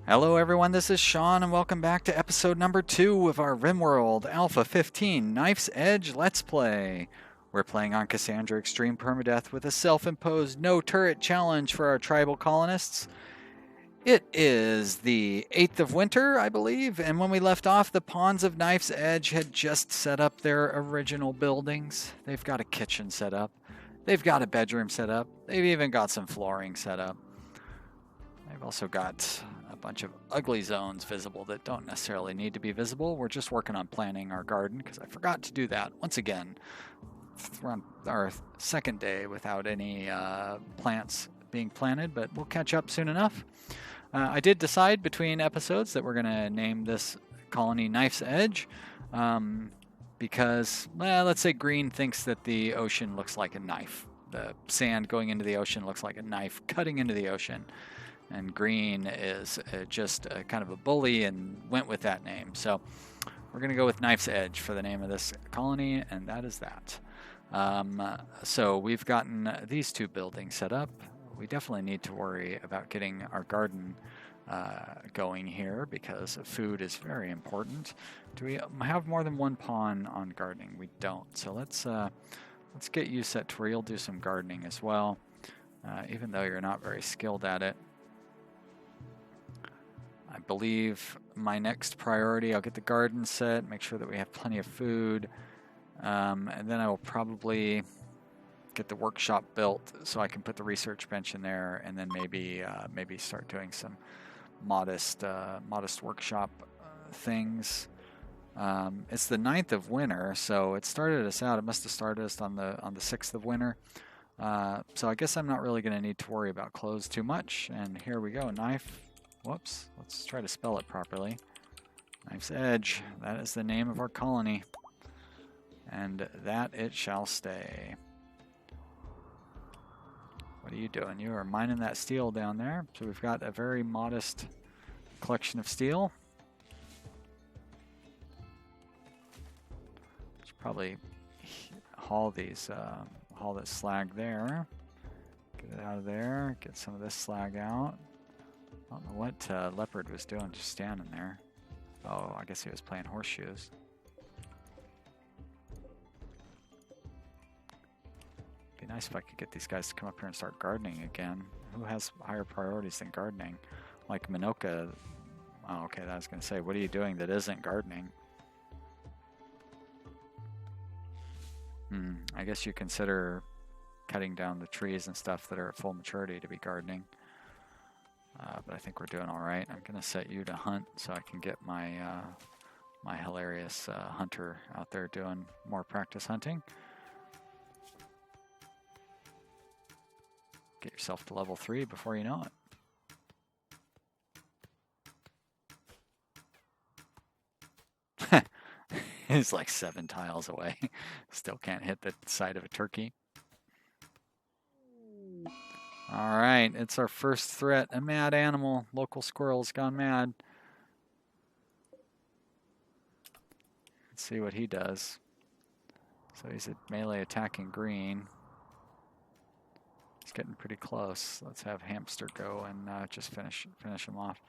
Hello everyone, this is Sean and welcome back to episode number 2 of our Rimworld Alpha 15 Knife's Edge Let's Play. We're playing on Cassandra Extreme Permadeath with a self-imposed no-turret challenge for our tribal colonists. It is the 8th of winter, I believe, and when we left off, the pawns of Knife's Edge had just set up their original buildings. They've got a kitchen set up, they've got a bedroom set up, they've even got some flooring set up. They've also got a bunch of ugly zones visible that don't necessarily need to be visible. We're just working on planting our garden because I forgot to do that once again. We're on our second day without any plants being planted, but we'll catch up soon enough. I did decide between episodes that we're going to name this colony Knife's Edge because, well, let's say Green thinks that the ocean looks like a knife. The sand going into the ocean looks like a knife cutting into the ocean. And Green is just kind of a bully and went with that name. So we're going to go with Knife's Edge for the name of this colony, and that is that. So we've gotten these two buildings set up. We definitely need to worry about getting our garden going here because food is very important. Do we have more than one pawn on gardening? We don't. So let's get you set to where you'll do some gardening as well, even though you're not very skilled at it. I believe my next priority, I'll get the garden set, make sure that we have plenty of food, and then I will probably get the workshop built so I can put the research bench in there, and then maybe start doing some modest workshop things. It's the 9th of winter, so it started us out. It must have started us on the 6th of winter. So I guess I'm not really going to need to worry about clothes too much. And here we go, knife. Whoops, let's try to spell it properly. Knife's Edge, that is the name of our colony. And that it shall stay. What are you doing? You are mining that steel down there. So we've got a very modest collection of steel. Should probably haul this slag there. Get it out of there, get some of this slag out. I don't know what Leopard was doing, just standing there. Oh, I guess he was playing horseshoes. Be nice if I could get these guys to come up here and start gardening again. Who has higher priorities than gardening? Like Minoka. Oh, okay, I was going to say, what are you doing that isn't gardening? I guess you consider cutting down the trees and stuff that are at full maturity to be gardening. But I think we're doing all right. I'm going to set you to hunt so I can get my my hilarious hunter out there doing more practice hunting. Get yourself to level 3 before you know it. He's like 7 tiles away. Still can't hit the side of a turkey. Alright, it's our first threat. A mad animal. Local squirrel's gone mad. Let's see what he does. So he's melee attacking Green. He's getting pretty close. Let's have Hamster go and just finish him off.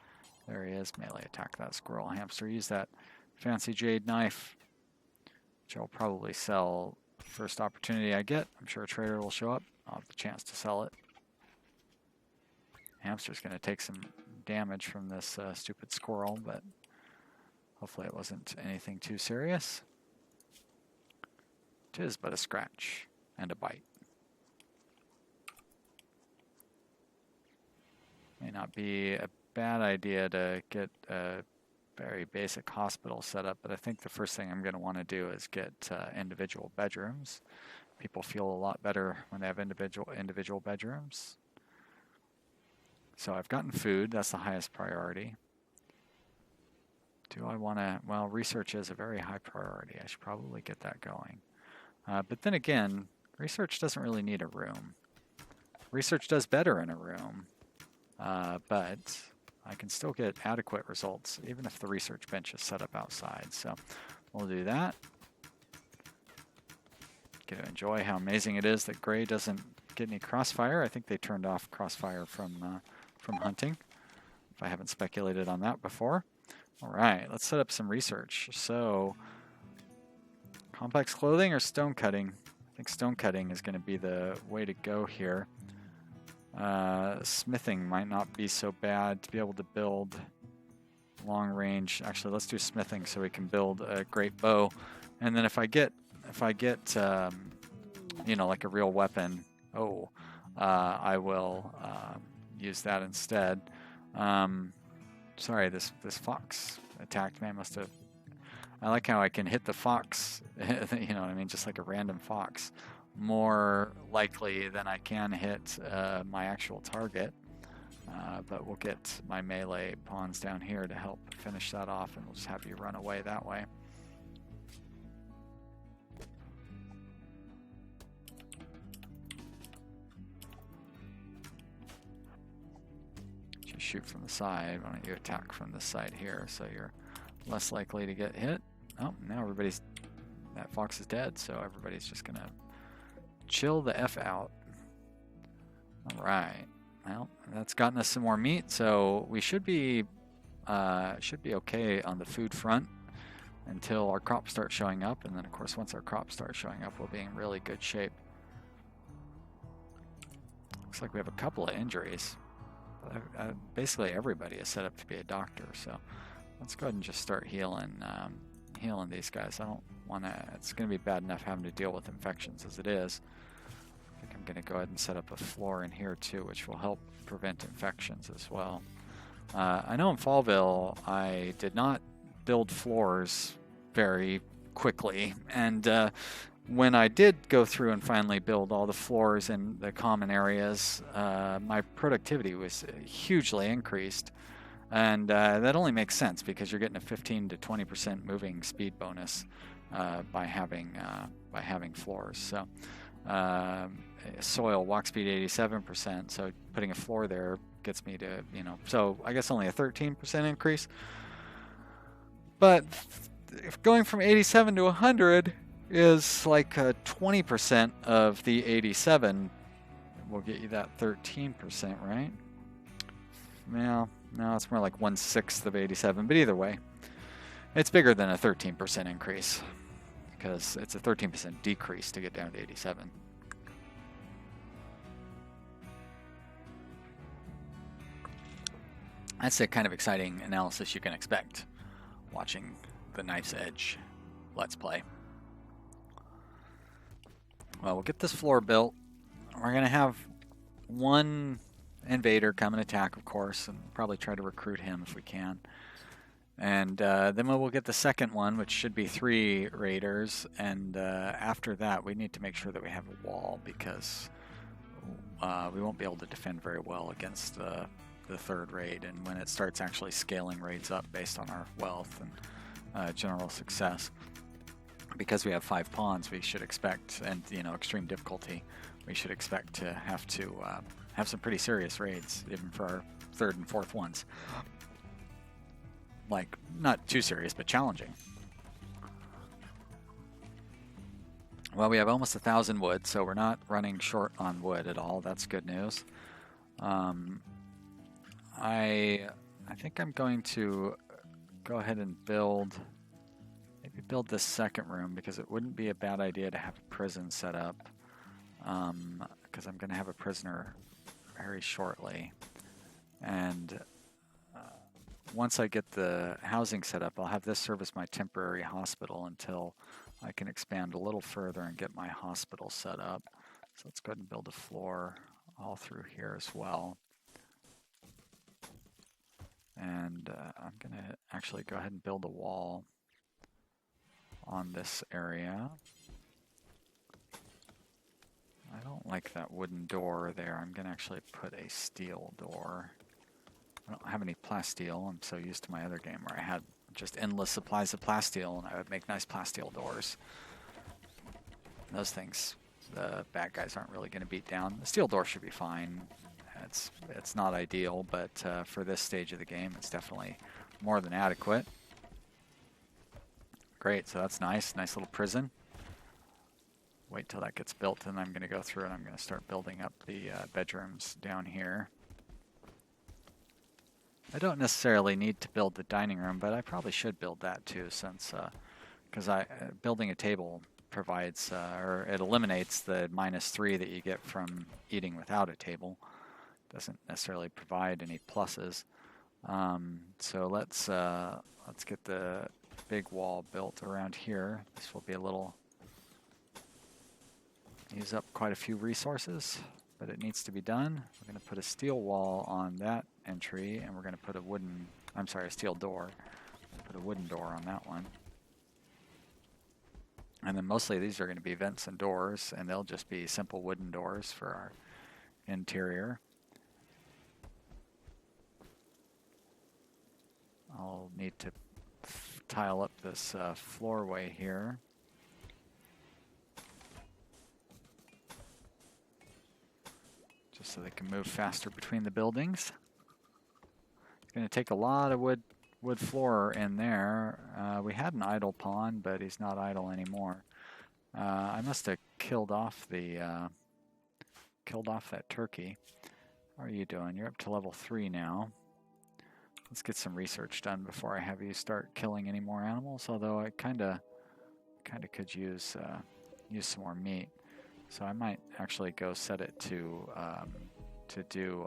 There he is. Melee attack that squirrel. Hamster, use that fancy jade knife, which I'll probably sell first opportunity I get. I'm sure a trader will show up. I'll have the chance to sell it. Hamster's going to take some damage from this stupid squirrel, but hopefully it wasn't anything too serious. It is but a scratch and a bite. May not be a bad idea to get a very basic hospital set up, but I think the first thing I'm going to want to do is get individual bedrooms. People feel a lot better when they have individual bedrooms. So I've gotten food, that's the highest priority. Do I want to, well, research is a very high priority. I should probably get that going. But then again, research doesn't really need a room. Research does better in a room, but I can still get adequate results even if the research bench is set up outside. So we'll do that. Get to enjoy how amazing it is that Gray doesn't get any crossfire. I think they turned off crossfire from hunting. if I haven't speculated on that before. All right, let's set up some research. So, complex clothing or stone cutting? I think stone cutting is going to be the way to go here. Smithing might not be so bad to be able to build long range. Actually, let's do smithing so we can build a great bow. And then if I get you know, like a real weapon, I will use that instead. Sorry, this fox attacked me. I must have. I like how I can hit the fox. You know what I mean? Just like a random fox, more likely than I can hit my actual target. But we'll get my melee pawns down here to help finish that off, and we'll just have you run away that way. You shoot from the side. Why don't you attack from the side here, so you're less likely to get hit. Oh, now that fox is dead, so everybody's just gonna chill the F out. All right. Well, that's gotten us some more meat, so we should be okay on the food front until our crops start showing up, and then of course once our crops start showing up, we'll be in really good shape. Looks like we have a couple of injuries. Basically everybody is set up to be a doctor, so let's go ahead and just start healing these guys. I don't want to. It's going to be bad enough having to deal with infections as it is. I think I'm going to go ahead and set up a floor in here too, which will help prevent infections as well. I know in Fallville I did not build floors very quickly, and when I did go through and finally build all the floors in the common areas, my productivity was hugely increased. And that only makes sense because you're getting a 15 to 20% moving speed bonus by having floors. So soil walk speed 87%. So putting a floor there gets me to, you know, so I guess only a 13% increase. But if going from 87 to 100 is like 20% of the 87, we'll get you that 13%, right? Well, no, it's more like 1/6 of 87, but either way, it's bigger than a 13% increase because it's a 13% decrease to get down to 87. That's the kind of exciting analysis you can expect watching the Knife's Edge Let's Play. Well, we'll get this floor built. We're going to have one invader come and attack, of course, and probably try to recruit him if we can. And then we'll get the second one, which should be 3 raiders. And after that, we need to make sure that we have a wall because we won't be able to defend very well against the third raid. And when it starts actually scaling raids up based on our wealth and general success, because we have 5 pawns, we should expect, and you know, extreme difficulty, we should expect to have some pretty serious raids, even for our 3rd and 4th ones. Like, not too serious, but challenging. Well, we have almost 1,000 wood, so we're not running short on wood at all. That's good news. I think I'm going to go ahead and maybe build this second room, because it wouldn't be a bad idea to have a prison set up, because I'm going to have a prisoner very shortly. And once I get the housing set up, I'll have this serve as my temporary hospital until I can expand a little further and get my hospital set up. So let's go ahead and build a floor all through here as well. And I'm going to actually go ahead and build a wall on this area. I don't like that wooden door there. I'm going to actually put a steel door. I don't have any plasteel. I'm so used to my other game where I had just endless supplies of plasteel, and I would make nice plasteel doors. Those things, the bad guys aren't really going to beat down. The steel door should be fine. It's not ideal, but for this stage of the game, it's definitely more than adequate. Great, so that's nice. Nice little prison. Wait till that gets built, and I'm going to go through and I'm going to start building up the bedrooms down here. I don't necessarily need to build the dining room, but I probably should build that too, since because building a table provides or it eliminates the -3 that you get from eating without a table. Doesn't necessarily provide any pluses. So let's get the big wall built around here. This will be a little use up quite a few resources, but it needs to be done. We're going to put a steel wall on that entry, and we're going to put a steel door. Put a wooden door on that one. And then mostly these are going to be vents and doors, and they'll just be simple wooden doors for our interior. I'll need to tile up this floorway here. Just so they can move faster between the buildings. It's going to take a lot of wood floor in there. We had an idle pawn, but he's not idle anymore. I must have killed off that turkey. How are you doing? You're up to level 3 now. Let's get some research done before I have you start killing any more animals. Although I kind of could use some more meat. So I might actually go set it to do.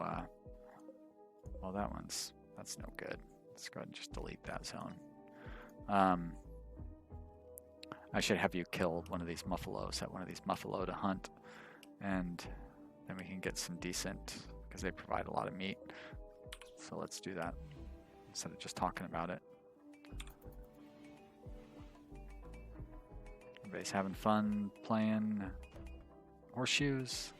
Well, that's no good. Let's go ahead and just delete that zone. I should have you kill one of these muffalos, set one of these muffalo to hunt, and then we can get some decent, because they provide a lot of meat. So let's do that instead of just talking about it. Everybody's having fun playing horseshoes.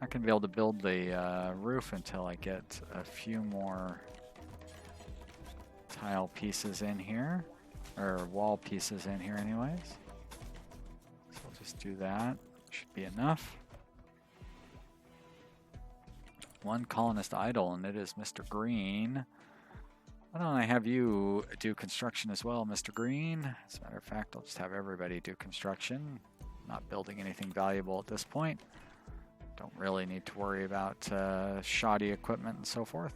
Not going to be able to build the roof until I get a few more tile pieces in here, or wall pieces in here anyways. So I'll just do that. Should be enough. One colonist idle, and it is Mr. Green. Why don't I have you do construction as well, Mr. Green? As a matter of fact, I'll just have everybody do construction. Not building anything valuable at this point. Don't really need to worry about shoddy equipment and so forth.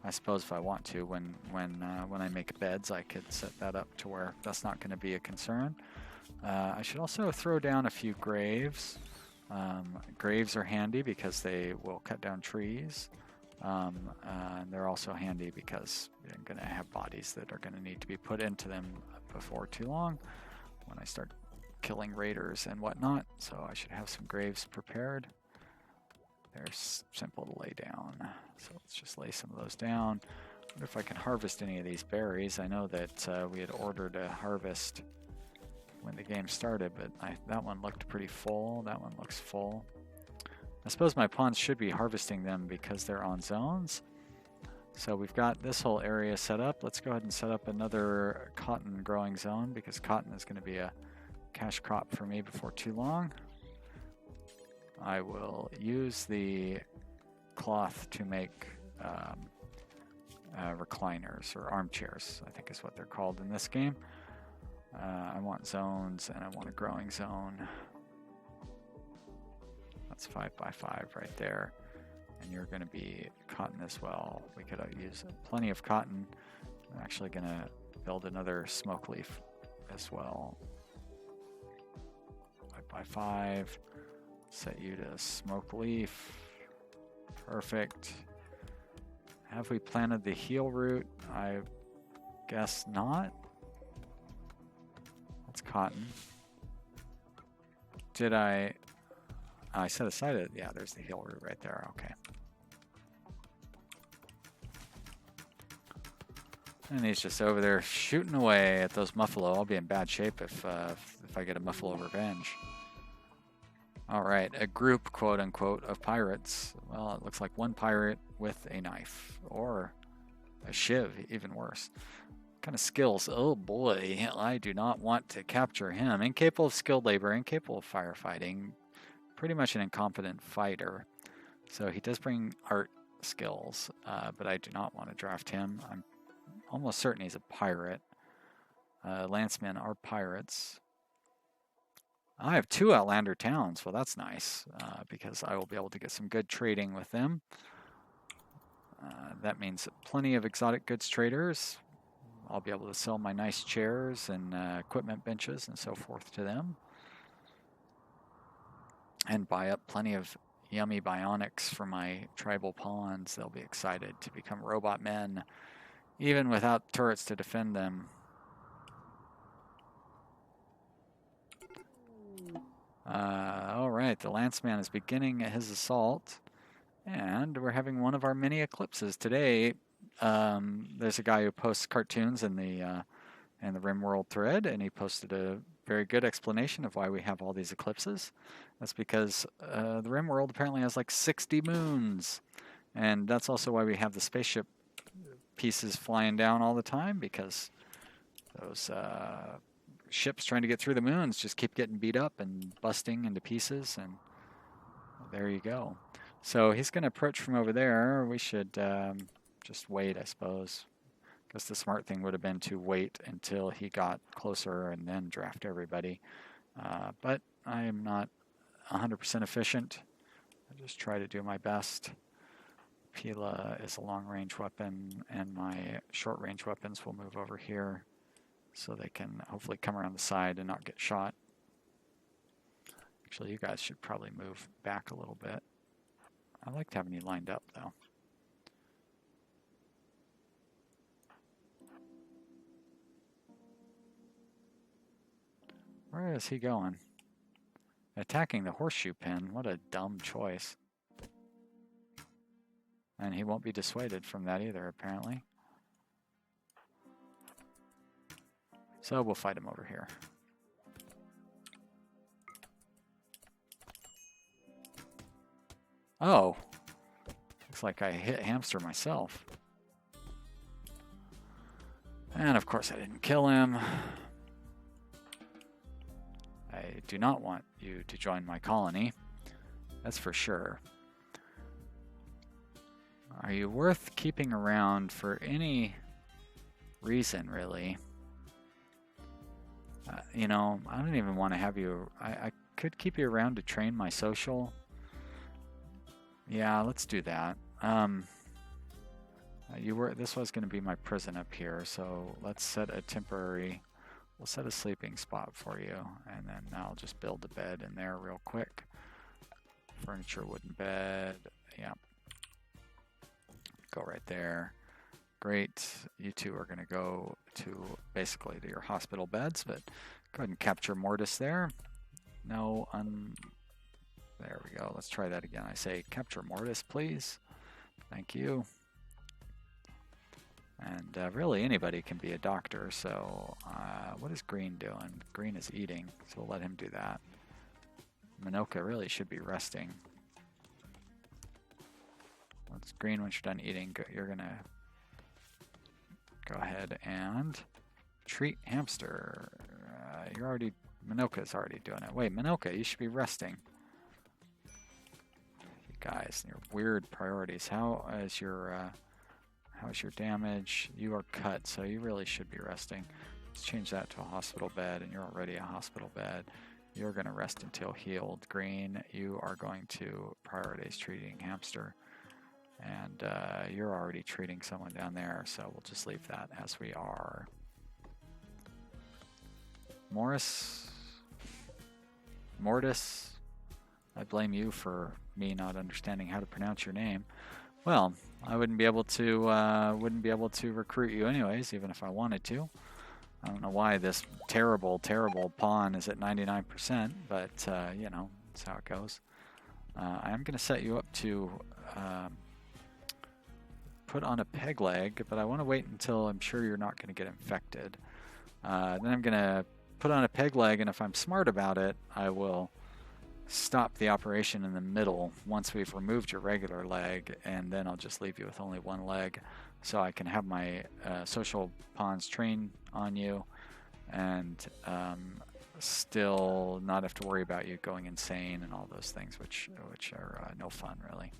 I suppose if I want to, when I make beds, I could set that up to where that's not going to be a concern. I should also throw down a few graves. Graves are handy because they will cut down trees. And they're also handy because I'm going to have bodies that are going to need to be put into them before too long when I start killing raiders and whatnot. So I should have some graves prepared. They're simple to lay down. So let's just lay some of those down. I wonder if I can harvest any of these berries. I know that we had ordered a harvest when the game started, but that one looked pretty full. That one looks full. I suppose my pawns should be harvesting them because they're on zones. So we've got this whole area set up. Let's go ahead and set up another cotton growing zone because cotton is going to be a cash crop for me before too long. I will use the cloth to make recliners or armchairs, I think is what they're called in this game. I want zones and I want a growing zone. That's 5 by 5 right there. And you're going to be cotton as well. We could use plenty of cotton. I'm actually going to build another smoke leaf as well. 5 by 5. Set you to smoke leaf. Perfect. Have we planted the heal root? I guess not. That's cotton. Did I set aside it? Yeah, there's the heal root right there. Okay. And he's just over there shooting away at those muffalo. I'll be in bad shape if I get a muffalo revenge. All right, a group, quote unquote, of pirates. Well, it looks like one pirate with a knife or a shiv, even worse. What kind of skills? Oh boy, I do not want to capture him. Incapable of skilled labor, incapable of firefighting, pretty much an incompetent fighter. So he does bring art skills, but I do not want to draft him. I'm almost certain he's a pirate. Lancemen are pirates. I have 2 Outlander towns. Well, that's nice because I will be able to get some good trading with them. That means plenty of exotic goods traders. I'll be able to sell my nice chairs and equipment benches and so forth to them. And buy up plenty of yummy bionics for my tribal pawns. They'll be excited to become robot men, even without turrets to defend them. All right, the Lanceman is beginning his assault, and we're having one of our mini eclipses today. There's a guy who posts cartoons in the Rimworld thread, and he posted a very good explanation of why we have all these eclipses. That's because the Rimworld apparently has like 60 moons, and that's also why we have the spaceship pieces flying down all the time, because those ships trying to get through the moons just keep getting beat up and busting into pieces, and there you go. So he's going to approach from over there. We should just wait, I suppose. Because the smart thing would have been to wait until he got closer and then draft everybody. But I am not 100% efficient. I just try to do my best. Pila is a long-range weapon, and my short-range weapons will move over here so they can hopefully come around the side and not get shot. Actually, you guys should probably move back a little bit. I liked having you lined up, though. Where is he going? Attacking the horseshoe pin. What a dumb choice. And he won't be dissuaded from that either, apparently. So we'll fight him over here. Oh. Looks like I hit hamster myself. And of course I didn't kill him. I do not want you to join my colony. That's for sure. Are you worth keeping around for any reason, really? You know, I don't even want to have you... I could keep you around to train my social. Yeah, let's do that. This was going to be my prison up here, so let's set a temporary... We'll set a sleeping spot for you, and then I'll just build a bed in there real quick. Furniture, wooden bed, yeah. Go right there. Great. You two are going to go to basically to your hospital beds, but go ahead and capture Mortis there. No, there we go. Let's try that again. I say capture Mortis, please. Thank you. And really anybody can be a doctor, so what is Green doing? Green is eating, so we'll let him do that. Minoka really should be resting. Once Green, once you're done eating, you're going to go ahead and treat Hamster. Minoka's already doing it. Wait, Minoka, you should be resting. You guys, your weird priorities. How's your damage? You are cut, so you really should be resting. Let's change that to a hospital bed, and you're already a hospital bed. You're going to rest until healed. Green, you are going to prioritize treating Hamster. And you're already treating someone down there, so we'll just leave that as we are. Mortis, I blame you for me not understanding how to pronounce your name. Well, I wouldn't be able to recruit you anyways, even if I wanted to. I don't know why this terrible pawn is at 99%, but you know, that's how it goes. I am going to set you up to put on a peg leg, but I want to wait until I'm sure you're not going to get infected. Then I'm going to put on a peg leg, and if I'm smart about it, I will stop the operation in the middle once we've removed your regular leg, and then I'll just leave you with only one leg, so I can have my social pawns train on you, and still not have to worry about you going insane and all those things, which are no fun, really.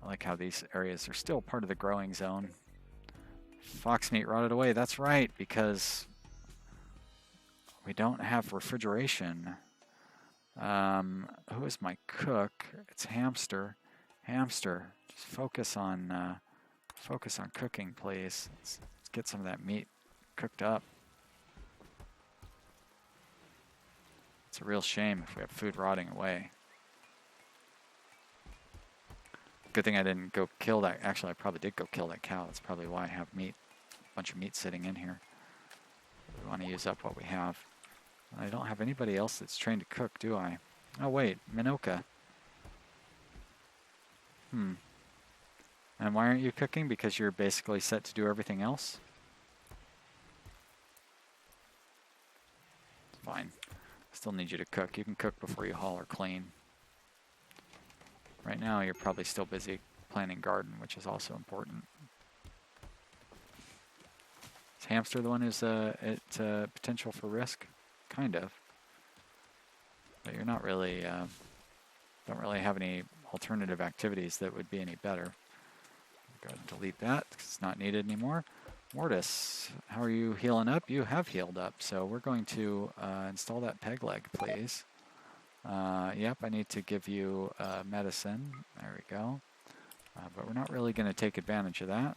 I like how these areas are still part of the growing zone. Fox meat rotted away. That's right, because we don't have refrigeration. Who is my cook? It's Hamster. Hamster, just focus on cooking, please. Let's get some of that meat cooked up. It's a real shame if we have food rotting away. Good thing I didn't go kill that. Actually, I probably did go kill that cow. That's probably why I have meat, a bunch of meat sitting in here. We want to use up what we have. I don't have anybody else that's trained to cook, do I? Oh wait, Minoka. And why aren't you cooking? Because you're basically set to do everything else? Fine. Still need you to cook. You can cook before you haul or clean. Right now, you're probably still busy planting garden, which is also important. Is Hamster the one who's at potential for risk? Kind of. But you're not really, don't really have any alternative activities that would be any better. Go ahead and delete that because it's not needed anymore. Mortis, how are you healing up? You have healed up, so we're going to install that peg leg, please. Yep, I need to give you medicine. There we go. But we're not really going to take advantage of that.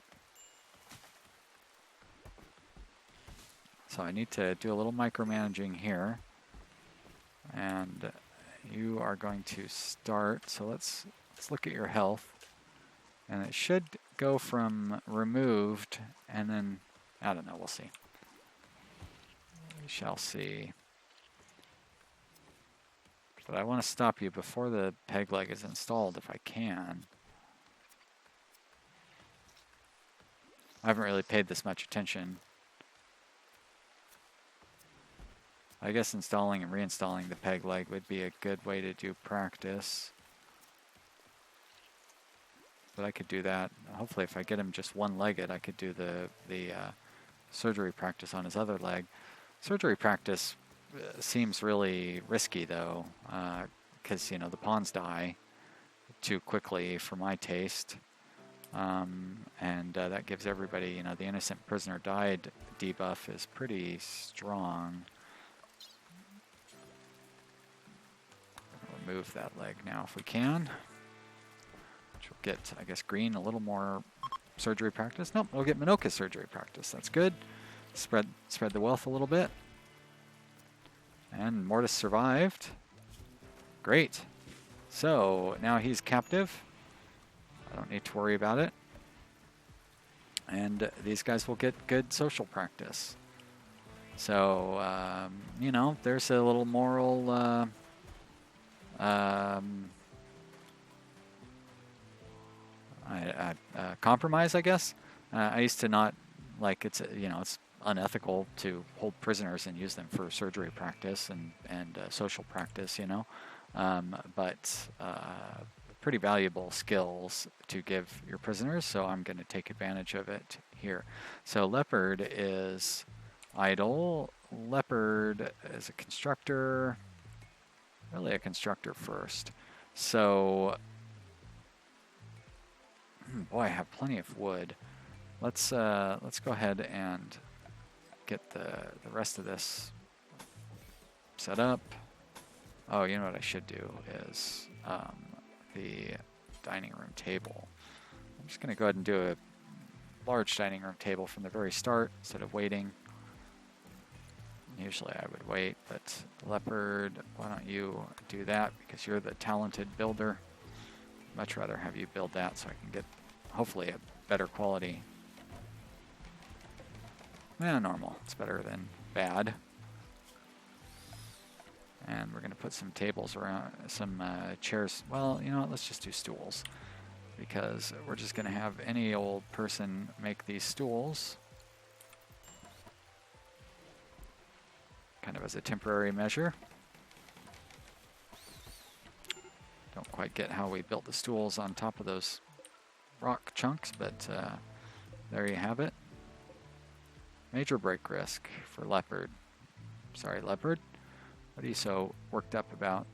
So I need to do a little micromanaging here. And you are going to start. So let's look at your health. And it should go from removed and then, I don't know, we'll see. We shall see. But I want to stop you before the peg leg is installed if I can. I haven't really paid this much attention. I guess installing and reinstalling the peg leg would be a good way to do practice. But I could do that. Hopefully if I get him just one-legged, I could do the surgery practice on his other leg. Surgery practice seems really risky though, because you know the pawns die too quickly for my taste, and that gives everybody, you know, the innocent prisoner died debuff is pretty strong. Remove that leg now if we can. Which will get, I guess, green a little more surgery practice. Nope, we'll get Minoka's surgery practice. That's good. Spread the wealth a little bit. And Mortis survived. Great. So now he's captive. I don't need to worry about it. And these guys will get good social practice. So, you know, there's a little moral compromise, I guess. I used to not like it's, you know, it's unethical to hold prisoners and use them for surgery practice and social practice, you know, but pretty valuable skills to give your prisoners, so I'm going to take advantage of it here. So Leopard is idle. Leopard is a constructor. Really a constructor first. So, boy, I have plenty of wood. Let's go ahead and get the rest of this set up. Oh, you know what I should do is the dining room table. I'm just going to go ahead and do a large dining room table from the very start instead of waiting. Usually I would wait, but Leopard, why don't you do that because you're the talented builder. Much rather have you build that so I can get hopefully a better quality. Normal. It's better than bad. And we're going to put some tables around, some chairs. Well, you know what? Let's just do stools because we're just going to have any old person make these stools. Kind of as a temporary measure. Don't quite get how we built the stools on top of those rock chunks, but there you have it. Major break risk for Leopard. Sorry, Leopard. What are you so worked up about?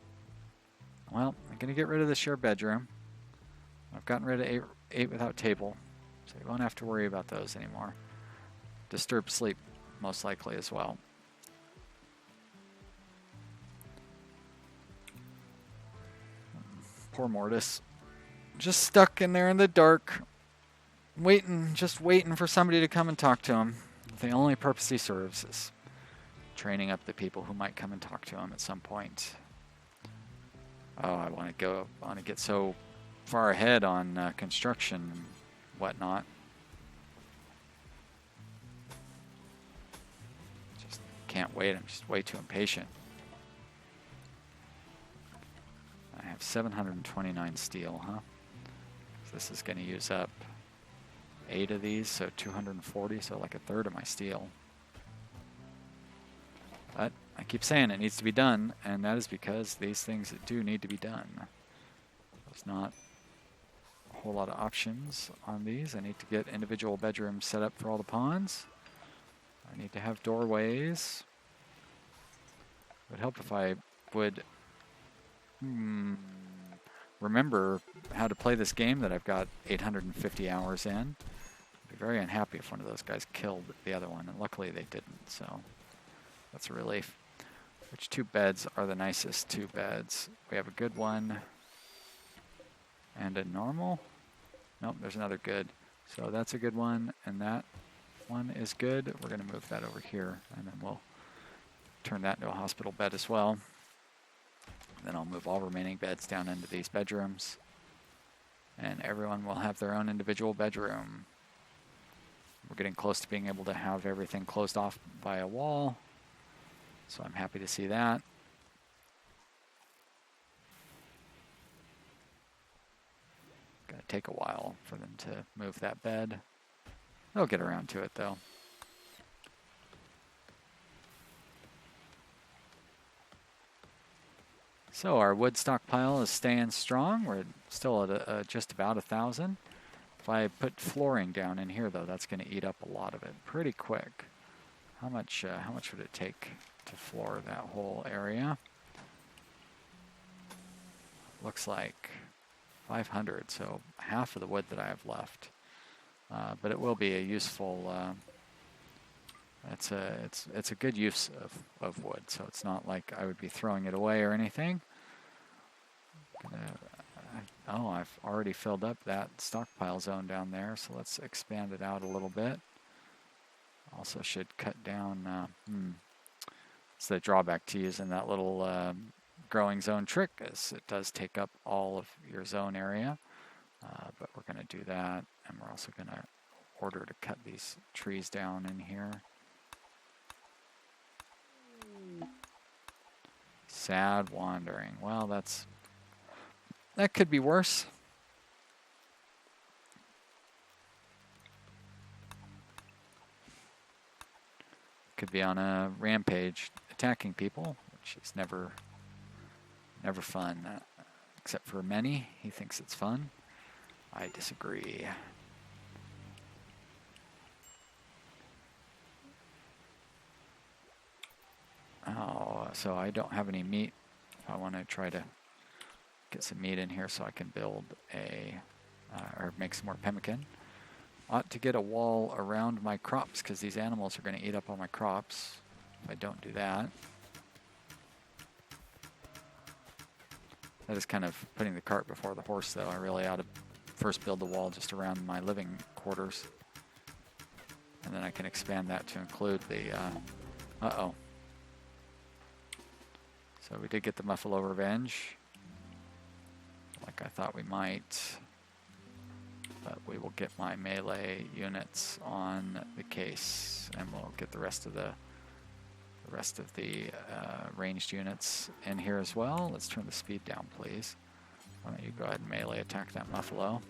Well, I'm going to get rid of the shared bedroom. I've gotten rid of eight without table, so you won't have to worry about those anymore. Disturbed sleep, most likely as well. Poor Mortis. Just stuck in there in the dark, just waiting for somebody to come and talk to him. The only purpose he serves is training up the people who might come and talk to him at some point. Oh, I want to get so far ahead on construction and whatnot. Just can't wait. I'm just way too impatient. I have 729 steel, huh? So this is going to use up 8 of these, so 240, so like a third of my steel. But I keep saying it needs to be done, and that is because these things do need to be done. There's not a whole lot of options on these. I need to get individual bedrooms set up for all the pawns. I need to have doorways. It would help if I would remember how to play this game that I've got 850 hours in. I'd be very unhappy if one of those guys killed the other one, and luckily they didn't, so that's a relief. Which 2 beds are the nicest 2 beds? We have a good one and a normal. Nope, there's another good. So that's a good one, and that one is good. We're going to move that over here, and then we'll turn that into a hospital bed as well. Then I'll move all remaining beds down into these bedrooms, and everyone will have their own individual bedroom. We're getting close to being able to have everything closed off by a wall, so I'm happy to see that. Gonna take a while for them to move that bed. They'll get around to it though. So our wood stockpile is staying strong. We're still at just about 1,000. If I put flooring down in here though, that's going to eat up a lot of it pretty quick. How much would it take to floor that whole area? Looks like 500, so half of the wood that I have left. But it will be a useful. It's a good use of wood, so it's not like I would be throwing it away or anything. Oh, I've already filled up that stockpile zone down there, so let's expand it out a little bit. Also should cut down. It's the drawback to using that little growing zone trick, is it does take up all of your zone area. But we're going to do that, and we're also going to order to cut these trees down in here. Sad wandering. Well, that could be worse. Could be on a rampage attacking people, which is never fun. Except for Many, he thinks it's fun. I disagree. Oh, so I don't have any meat. I want to try to get some meat in here so I can build or make some more pemmican. Ought to get a wall around my crops because these animals are going to eat up all my crops if I don't do that. That is kind of putting the cart before the horse, though. I really ought to first build a wall just around my living quarters. And then I can expand that to include the... uh-oh. So we did get the Muffalo Revenge, like I thought we might. But we will get my melee units on the case, and we'll get the rest of the ranged units in here as well. Let's turn the speed down, please. Why don't you go ahead and melee attack that Muffalo?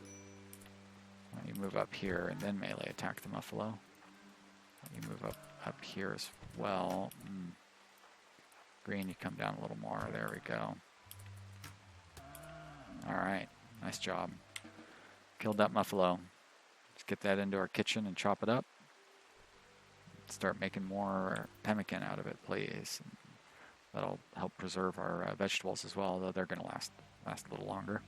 Why don't you move up here and then melee attack the Muffalo? Why don't you move up here as well? Green, you come down a little more. There we go. All right, nice job. Killed that Muffalo. Let's get that into our kitchen and chop it up. Start making more pemmican out of it, please. That'll help preserve our vegetables as well, though they're going to last a little longer.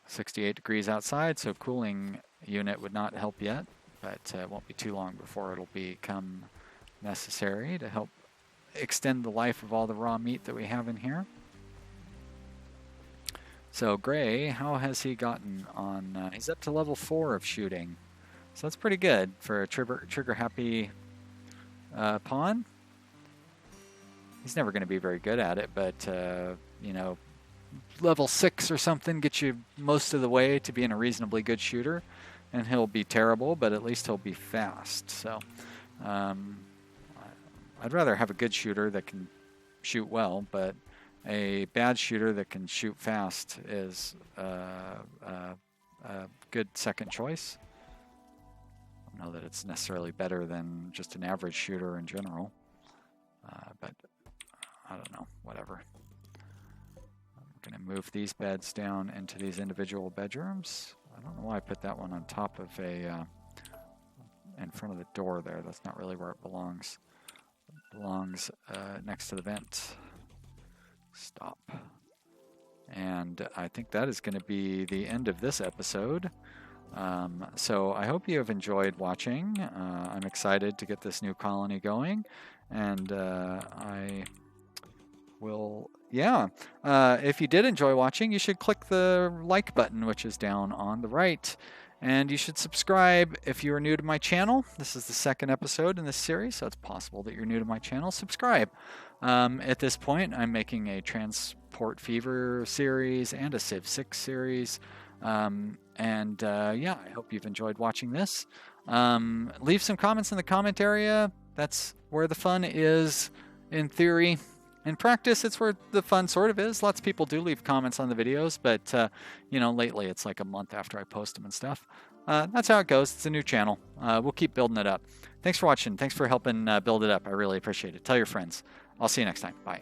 68 degrees outside, so cooling unit would not help yet, but it won't be too long before it'll become necessary to help extend the life of all the raw meat that we have in here. So Gray, how has he gotten on? He's up to level 4 of shooting. So that's pretty good for a trigger happy pawn. He's never going to be very good at it, but you know, level 6 or something gets you most of the way to being a reasonably good shooter. And he'll be terrible, but at least he'll be fast. So I'd rather have a good shooter that can shoot well, but a bad shooter that can shoot fast is a good second choice. I don't know that it's necessarily better than just an average shooter in general, but I don't know, whatever. I'm going to move these beds down into these individual bedrooms. I don't know why I put that one on top of in front of the door there. That's not really where it belongs. It belongs next to the vent. Stop. And I think that is going to be the end of this episode. So I hope you have enjoyed watching. I'm excited to get this new colony going. And I will... Yeah, if you did enjoy watching, you should click the like button, which is down on the right. And you should subscribe if you are new to my channel. This is the second episode in this series, so it's possible that you're new to my channel. Subscribe. At this point, I'm making a Transport Fever series and a Civ 6 series. Yeah, I hope you've enjoyed watching this. Leave some comments in the comment area. That's where the fun is, in theory. In practice, it's where the fun sort of is. Lots of people do leave comments on the videos, but, you know, lately it's like a month after I post them and stuff. That's how it goes. It's a new channel. We'll keep building it up. Thanks for watching. Thanks for helping build it up. I really appreciate it. Tell your friends. I'll see you next time. Bye.